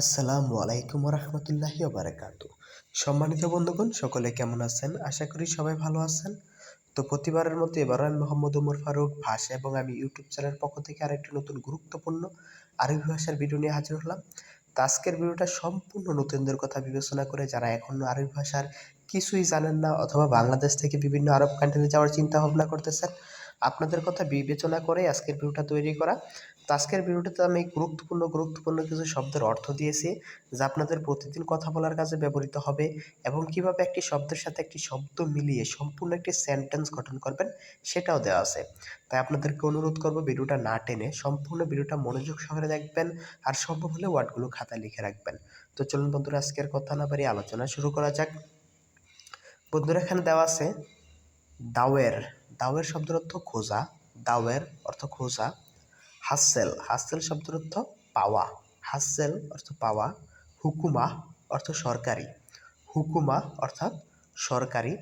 আসসালামু আলাইকুম রহমতুল্লাহি বারাকাতু। সম্মানিত বন্ধুগণ, সকলে কেমন আছেন? আশা করি সবাই ভালো আছেন। তো প্রতিবারের মতো এবারও আমি মোহাম্মদ ওমর ফারুক ভাষা এবং আমি ইউটিউব চ্যানেলের পক্ষ থেকে আরেকটি নতুন গুরুত্বপূর্ণ আরবি ভাষার ভিডিও নিয়ে হাজির হলাম। তো আজকের ভিডিওটা সম্পূর্ণ নতুনদের কথা বিবেচনা করে, যারা এখনো আরবি ভাষার কিছুই জানেন না অথবা বাংলাদেশ থেকে বিভিন্ন আরব কান্ট্রিতে যাওয়ার চিন্তা ভাবনা করতেছেন, আপনাদের কথা বিবেচনা করে আজকের ভিডিওটা তৈরি করা। তো আজকের ভিডিওটাতে আমি গুরুত্বপূর্ণ কিছু শব্দের অর্থ দিয়েছি, যা আপনাদের প্রতিদিন কথা বলার কাজে ব্যবহৃত হবে, এবং কিভাবে একটি শব্দের সাথে একটি শব্দ মিলিয়ে সম্পূর্ণ একটি সেন্টেন্স গঠন করবেন সেটাও দেওয়া আছে। তাই আপনাদেরকে অনুরোধ করব, ভিডিওটা না টেনে সম্পূর্ণ ভিডিওটা মনোযোগ সহকারে দেখবেন, আর সম্ভব হলে ওয়ার্ডগুলো খাতায় লিখে রাখবেন। তো চলুন বন্ধুরা, আজকের কথা না বাড়িয়ে আলোচনা শুরু করা যাক। বন্ধুরা, এখানে দেওয়া আছে দাওয়ের। দাওয়ের শব্দের অর্থ খোঁজা। দাওয়ের অর্থ খোঁজা। হাসেল। হাসেল শব্দের অর্থ পাওয়া। হাসেল অর্থ পাওয়া। হুকুমা অর্থ সরকারি। হুকুমা অর্থাৎ সরকারি।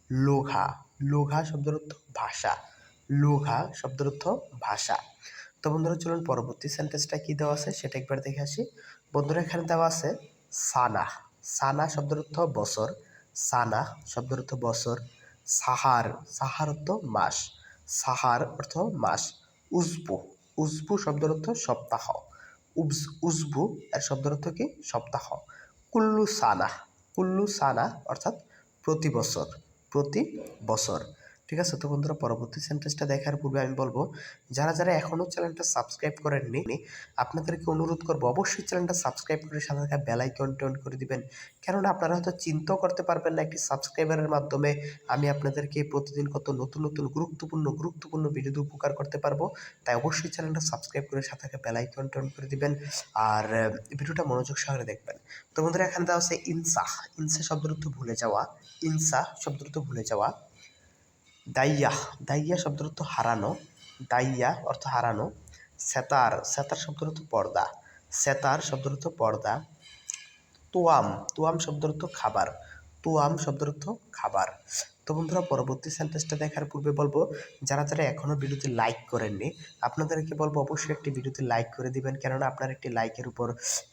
লোঘা। লোঘা শব্দের অর্থ ভাষা। লোঘা শব্দের অর্থ ভাষা। তো বন্ধুরা, চলুন পরবর্তী সেন্টেন্সটা কি দেওয়া আছে সেটা একবার দেখে আসি। বন্ধুরা, এখানে দেওয়া আছে সানা। সানা শব্দের অর্থ বছর। সানা শব্দের অর্থ বছর। সাহার। সাহার অর্থ মাস। সাহার অর্থ মাস। উজবু। উজবু শব্দের অর্থ সপ্তাহ। উজবু এর শব্দের অর্থ কি? সপ্তাহ। কুল্লু সানা। কুল্লু সানা অর্থাৎ প্রতি বছর। প্রতি বছর। ঠিক আছে। তো বন্ধুরা, পরবর্তী সেন্টেন্সটা দেখার পূর্বে আমি বলবো, যারা যারা এখনও চ্যানেলটা সাবস্ক্রাইব করেননি, আপনাদেরকে অনুরোধ করবো অবশ্যই চ্যানেলটা সাবস্ক্রাইব করে সাথে থাকা বেল আইকনটা অন করে দিবেন। কেননা আপনারা হয়তো চিন্তাও করতে পারবেন না একটি সাবস্ক্রাইবারের মাধ্যমে আমি আপনাদেরকে প্রতিদিন কত নতুন নতুন গুরুত্বপূর্ণ ভিডিও দিয়ে উপকার করতে পারবো। তাই অবশ্যই চ্যানেলটা সাবস্ক্রাইব করে সাথে থাকা বেল আইকনটা অন করে দিবেন, আর ভিডিওটা মনোযোগ সহকারে দেখবেন। তো বন্ধুরা, এখানে দেওয়া আছে ইনসা। ইনসা শব্দের অর্থ ভুলে যাওয়া। ইনসা শব্দের অর্থ ভুলে যাওয়া। দাইয়া। দাইয়া শব্দের অর্থ হারানো। দাইয়া অর্থ হারানো। সেতার। সেতার শব্দের অর্থ পর্দা। সেতার শব্দের অর্থ পর্দা। তোয়াম। তোয়াম শব্দের অর্থ খাবার। তোয়াম শব্দের অর্থ খাবার। তো বন্ধুরা, পরবর্তী সেন্টেন্সটা দেখার পূর্বে বলবো, যারা যারা এখনও ভিডিওতে লাইক করেননি, আপনাদেরকে বলবো অবশ্যই একটি ভিডিওতে লাইক করে দিবেন। কেননা আপনার একটি লাইকের উপর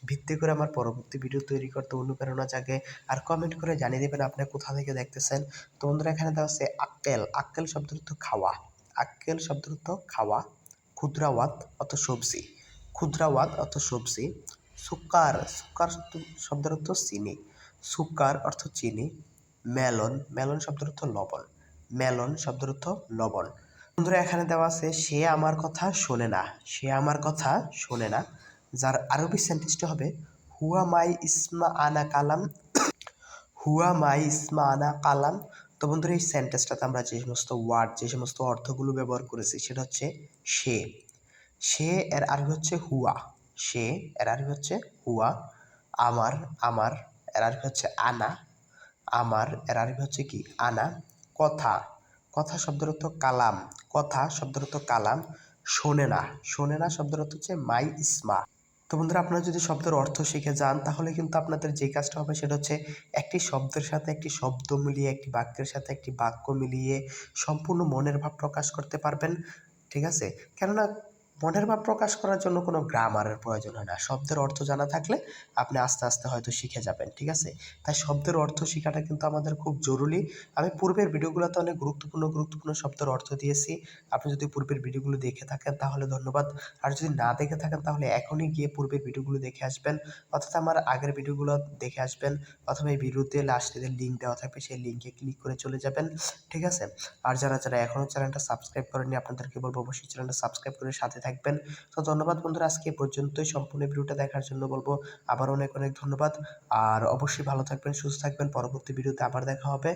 ভিত্তি করে আমার পরবর্তী ভিডিও তৈরি করতে অনুপ্রেরণা জাগে। আর কমেন্ট করে জানিয়ে দেবেন আপনি কোথা থেকে দেখতেছেন। তো বন্ধুরা, এখানে দেওয়া আছে আক্কেল। আক্কেল শব্দের অর্থ খাওয়া। আক্কেল শব্দের অর্থ খাওয়া। ক্ষুদ্রাওয়াত অর্থ সবজি। ক্ষুদ্রাওয়াত অর্থ সবজি। সুকার। সুকার শব্দের অর্থ চিনি। সুকার অর্থ চিনি। মেলন। মেলন শব্দের অর্থ লবণ। মেলন শব্দের অর্থ লবণ। বন্ধুরা, এখানে দেওয়া আছে সে আমার কথা শোনে না। সে আমার কথা শোনে না, যার আরবি সেন্টেন্সটি হবে হুয়া মাই ইসমা আনা কালাম। হুয়া মাই ইসমা আনা কালাম। তো বন্ধুরা, এই সেন্টেন্সটাতে আমরা যে সমস্ত ওয়ার্ড, যে সমস্ত অর্থগুলো ব্যবহার করেছি সেটা হচ্ছে সে। সে এর আরবি হচ্ছে হুয়া। সে এর আরবি হচ্ছে হুয়া। আমার। আমার এর আরবি হচ্ছে আনা। আমার এর আরবি হচ্ছে কি? আনা। কথা। কথা শব্দের অর্থ কালাম। কথা শব্দের অর্থ কালাম। শোনে না। শোনে না শব্দের অর্থ হচ্ছে মাই ইসমা। তো বন্ধুরা, আপনারা যদি শব্দের অর্থ শিখে যান, তাহলে কিন্তু আপনাদের যে কাজটা হবে সেটা হচ্ছে একটি শব্দের সাথে একটি শব্দ মিলিয়ে, একটি বাক্যের সাথে একটি বাক্য মিলিয়ে সম্পূর্ণ মনের ভাব প্রকাশ করতে পারবেন। ঠিক আছে। কেননা মনের ভাব প্রকাশ করার জন্য কোনো গ্রামারের প্রয়োজন হয় না। শব্দের অর্থ জানা থাকলে আপনি আস্তে আস্তে হয়তো শিখে যাবেন। ঠিক আছে। তাই শব্দের অর্থ শেখাটা কিন্তু আমাদের খুব জরুরি। আমি পূর্বের ভিডিওগুলোতে অনেক গুরুত্বপূর্ণ শব্দের অর্থ দিয়েছি। আপনি যদি পূর্বের ভিডিওগুলো দেখে থাকেন তাহলে ধন্যবাদ। আর যদি না দেখে থাকেন তাহলে এখনই গিয়ে পূর্বের ভিডিওগুলো দেখে আসবেন, অর্থাৎ আমার আগের ভিডিওগুলো দেখে আসবেন, অথবা এই ভিডিওতে লাস্টে যে লিঙ্ক দেওয়া থাকবে সেই লিঙ্কে ক্লিক করে চলে যাবেন। ঠিক আছে। আর যারা যারা এখনও চ্যানেলটা সাবস্ক্রাইব করেননি, আপনাদেরকে বলবো অবশ্যই চ্যানেলটা সাবস্ক্রাইব করে সাথে থাকবেন। তো ধন্যবাদ বন্ধুরা, আজকে এ পর্যন্তই। সম্পূর্ণ ভিডিওটা দেখার জন্য বলবো আবার অনেক অনেক ধন্যবাদ। আর অবশ্যই ভালো থাকবেন, সুস্থ থাকবেন। পরবর্তী ভিডিওতে আবার দেখা হবে।